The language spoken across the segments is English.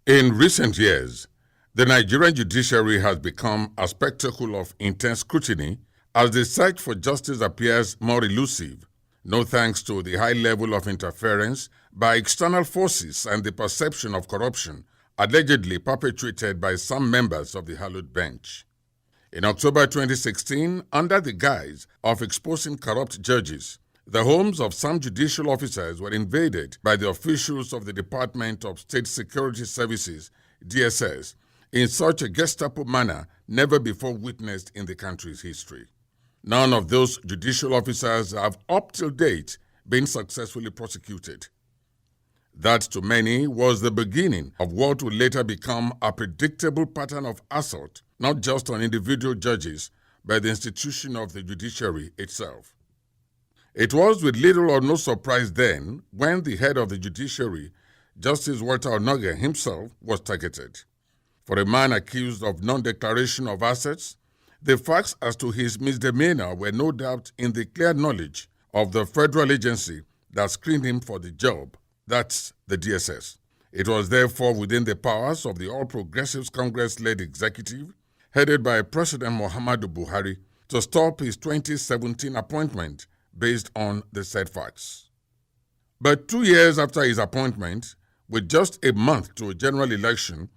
In recent years, the Nigerian judiciary has become a spectacle of intense scrutiny as the search for justice appears more elusive, no thanks to the high level of interference by external forces and the perception of corruption allegedly perpetrated by some members of the hallowed bench. In October 2016, under the guise of exposing corrupt judges, the homes of some judicial officers were invaded by the officials of the Department of State Security Services, DSS, in such a Gestapo manner never before witnessed in the country's history. None of those judicial officers have up till date been successfully prosecuted. That, to many, was the beginning of what would later become a predictable pattern of assault, not just on individual judges, but the institution of the judiciary itself. It was with little or no surprise then when the head of the judiciary, Justice Walter Onoge himself, was targeted. For a man accused of non-declaration of assets, the facts as to his misdemeanor were no doubt in the clear knowledge of the federal agency that screened him for the job, that's the DSS. It was therefore within the powers of the All Progressives Congress-led executive, headed by President Muhammadu Buhari, to stop his 2017 appointment based on the said facts. But 2 years after his appointment, with just a month to a general election,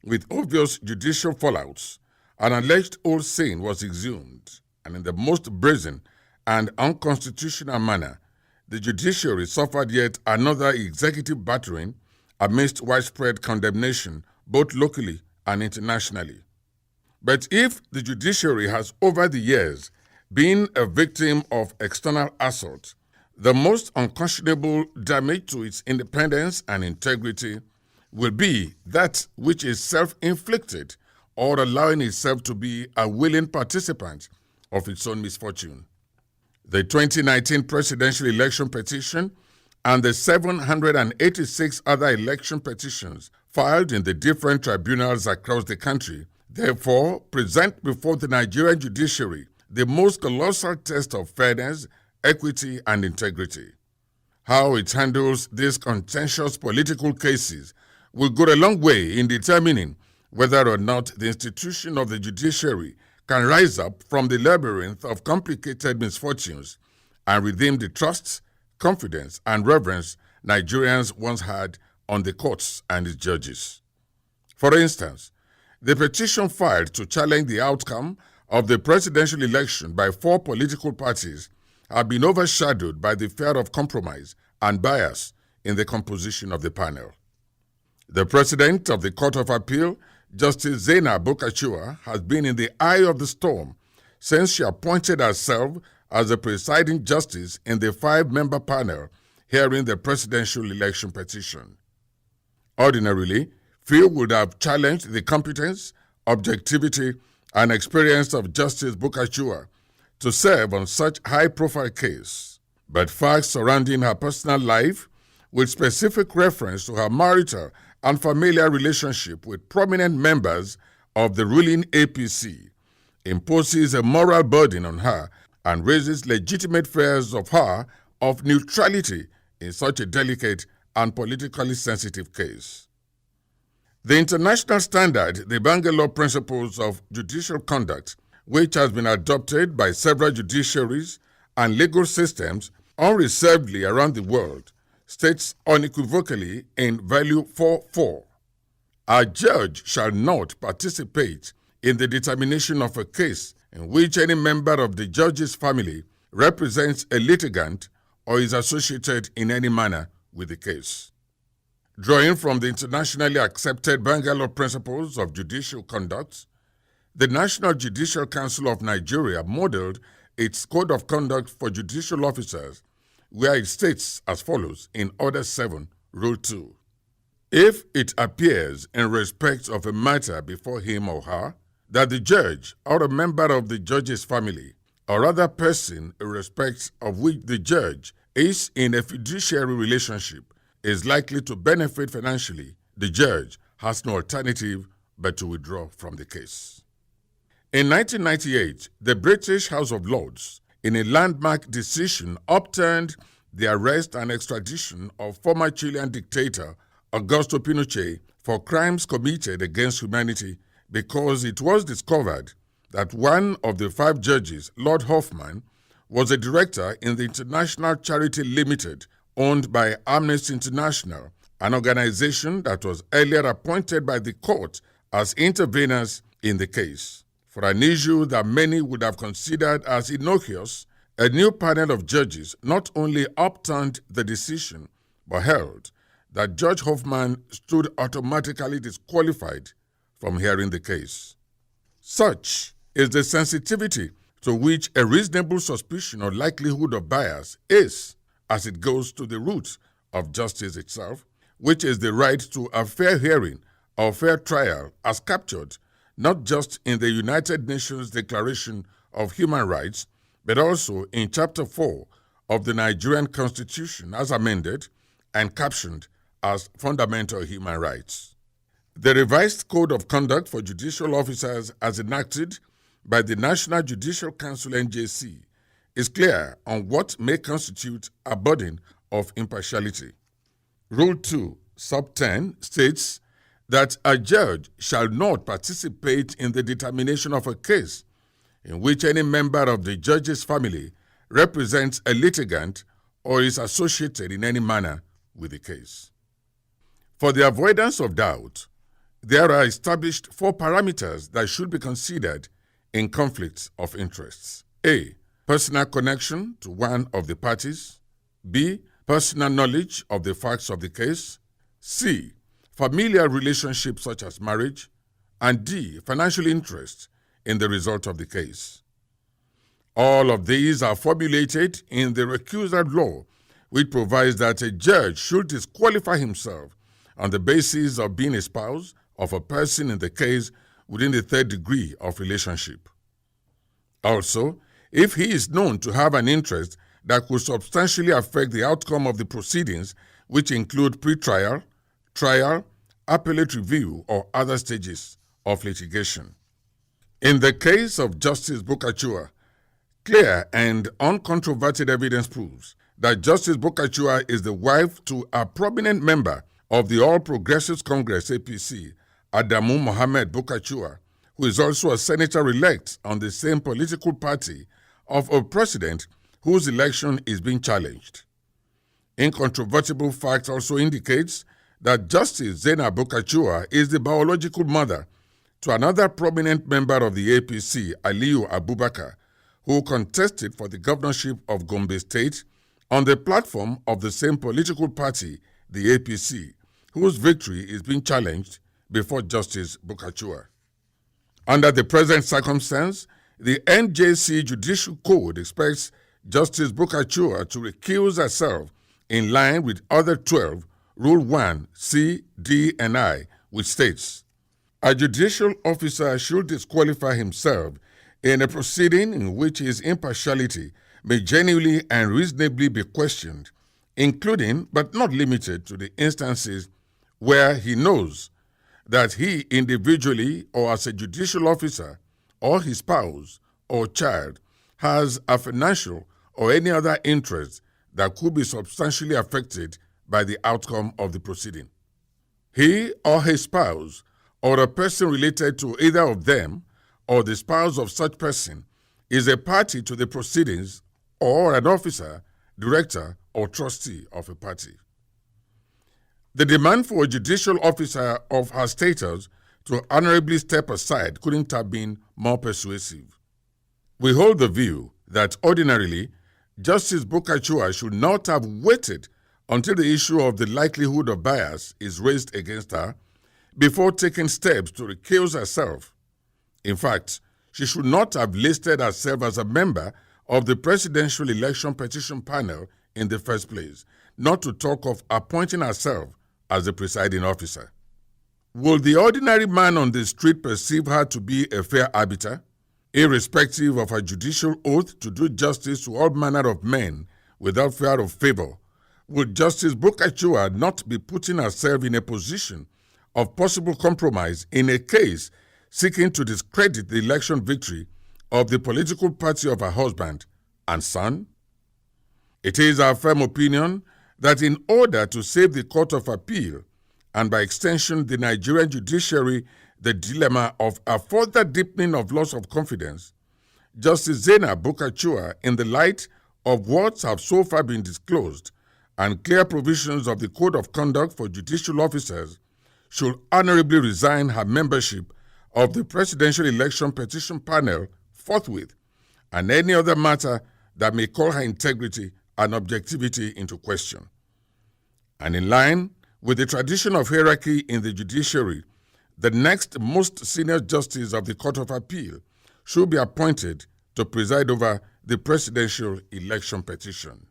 with obvious judicial fallouts, an alleged old sin was exhumed, and in the most brazen and unconstitutional manner, the judiciary suffered yet another executive battering amidst widespread condemnation both locally and internationally. But if the judiciary has over the years been a victim of external assault, the most unconscionable damage to its independence and integrity will be that which is self-inflicted or allowing itself to be a willing participant of its own misfortune. The 2019 presidential election petition and the 786 other election petitions filed in the different tribunals across the country therefore present before the Nigerian judiciary the most colossal test of fairness, equity, and integrity. How it handles these contentious political cases will go a long way in determining whether or not the institution of the judiciary can rise up from the labyrinth of complicated misfortunes and redeem the trust, confidence, and reverence Nigerians once had on the courts and its judges. For instance, the petition filed to challenge the outcome of the presidential election by 4 political parties have been overshadowed by the fear of compromise and bias in the composition of the panel. The president of the Court of Appeal, Justice Zainab Bukachua, has been in the eye of the storm since she appointed herself as the presiding justice in the 5-member panel hearing the presidential election petition. Ordinarily, few would have challenged the competence, objectivity, and experience of Justice Bukachua to serve on such high-profile case, but facts surrounding her personal life, with specific reference to her marital and familiar relationship with prominent members of the ruling APC, imposes a moral burden on her and raises legitimate fears of her of neutrality in such a delicate and politically sensitive case. The international standard, the Bangalore Principles of Judicial Conduct, which has been adopted by several judiciaries and legal systems unreservedly around the world, states unequivocally in value 4.4, a judge shall not participate in the determination of a case in which any member of the judge's family represents a litigant or is associated in any manner with the case. Drawing from the internationally accepted Bangalore Principles of Judicial Conduct, the National Judicial Council of Nigeria modeled its Code of Conduct for Judicial Officers, where it states as follows in Order 7, Rule 2. If it appears in respect of a matter before him or her that the judge or a member of the judge's family or other person in respect of which the judge is in a fiduciary relationship is likely to benefit financially, the judge has no alternative but to withdraw from the case. In 1998, the British House of Lords, in a landmark decision, upturned the arrest and extradition of former Chilean dictator Augusto Pinochet for crimes committed against humanity because it was discovered that one of the 5 judges, Lord Hoffman, was a director in the International Charity Limited, owned by Amnesty International, an organization that was earlier appointed by the court as interveners in the case. For an issue that many would have considered as innocuous, a new panel of judges not only upturned the decision, but held that Judge Hoffman stood automatically disqualified from hearing the case. Such is the sensitivity to which a reasonable suspicion or likelihood of bias is, as it goes to the root of justice itself, which is the right to a fair hearing or fair trial as captured not just in the United Nations Declaration of Human Rights, but also in Chapter 4 of the Nigerian Constitution as amended and captioned as Fundamental Human Rights. The revised Code of Conduct for Judicial Officers as enacted by the National Judicial Council (NJC) is clear on what may constitute a burden of impartiality. Rule 2, Sub 10 states that a judge shall not participate in the determination of a case in which any member of the judge's family represents a litigant or is associated in any manner with the case. For the avoidance of doubt, there are established 4 parameters that should be considered in conflicts of interests. A. Personal connection to one of the parties. B. Personal knowledge of the facts of the case. C. Familial relationships such as marriage. And D. Financial interest in the result of the case. All of these are formulated in the recusal law, which provides that a judge should disqualify himself on the basis of being a spouse of a person in the case within the 3rd degree of relationship. Also, if he is known to have an interest that could substantially affect the outcome of the proceedings, which include pretrial, trial, appellate review, or other stages of litigation. In the case of Justice Bukachua, clear and uncontroverted evidence proves that Justice Bukachua is the wife to a prominent member of the All Progressives Congress (APC), Adamu Mohammed Bukachua, who is also a senator-elect on the same political party of a president whose election is being challenged. Incontrovertible fact also indicates that Justice Zainab Bukachua is the biological mother to another prominent member of the APC, Aliyu Abubakar, who contested for the governorship of Gombe State on the platform of the same political party, the APC, whose victory is being challenged before Justice Bukachua. Under the present circumstance, the NJC Judicial Code expects Justice Bukachua to recuse herself in line with other 12, Rule 1, C, D, and I, which states, a judicial officer should disqualify himself in a proceeding in which his impartiality may genuinely and reasonably be questioned, including but not limited to the instances where he knows that he individually or as a judicial officer or his spouse or child has a financial or any other interest that could be substantially affected by the outcome of the proceeding. He or his spouse or a person related to either of them or the spouse of such person is a party to the proceedings or an officer, director, or trustee of a party. The demand for a judicial officer of her status to honorably step aside couldn't have been more persuasive. We hold the view that ordinarily, Justice Bukachua should not have waited until the issue of the likelihood of bias is raised against her before taking steps to recuse herself. In fact, she should not have listed herself as a member of the Presidential Election Petition Panel in the first place, not to talk of appointing herself as the presiding officer. Will the ordinary man on the street perceive her to be a fair arbiter? Irrespective of her judicial oath to do justice to all manner of men without fear of favor, would Justice Bukachua not be putting herself in a position of possible compromise in a case seeking to discredit the election victory of the political party of her husband and son? It is our firm opinion that in order to save the Court of Appeal and by extension the Nigerian judiciary, the dilemma of a further deepening of loss of confidence, Justice Zainab Bukachua, in the light of what have so far been disclosed and clear provisions of the Code of Conduct for Judicial Officers, should honorably resign her membership of the Presidential Election Petition Panel forthwith, and any other matter that may call her integrity and objectivity into question. And in line with the tradition of hierarchy in the judiciary, the next most senior justice of the Court of Appeal should be appointed to preside over the presidential election petition.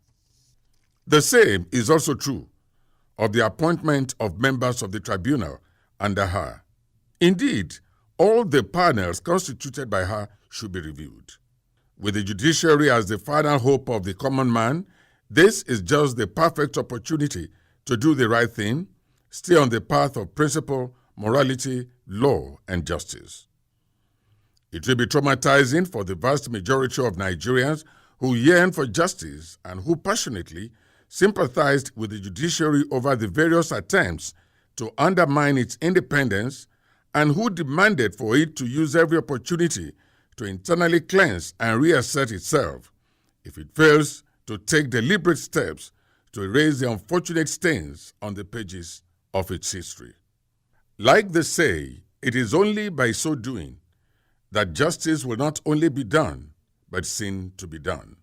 The same is also true of the appointment of members of the tribunal under her. Indeed, all the panels constituted by her should be reviewed. With the judiciary as the final hope of the common man, this is just the perfect opportunity to do the right thing, stay on the path of principle, morality, law, and justice. It will be traumatizing for the vast majority of Nigerians who yearn for justice and who passionately sympathized with the judiciary over the various attempts to undermine its independence and who demanded for it to use every opportunity to internally cleanse and reassert itself if it fails to take deliberate steps to erase the unfortunate stains on the pages of its history. Like they say, it is only by so doing that justice will not only be done, but seen to be done.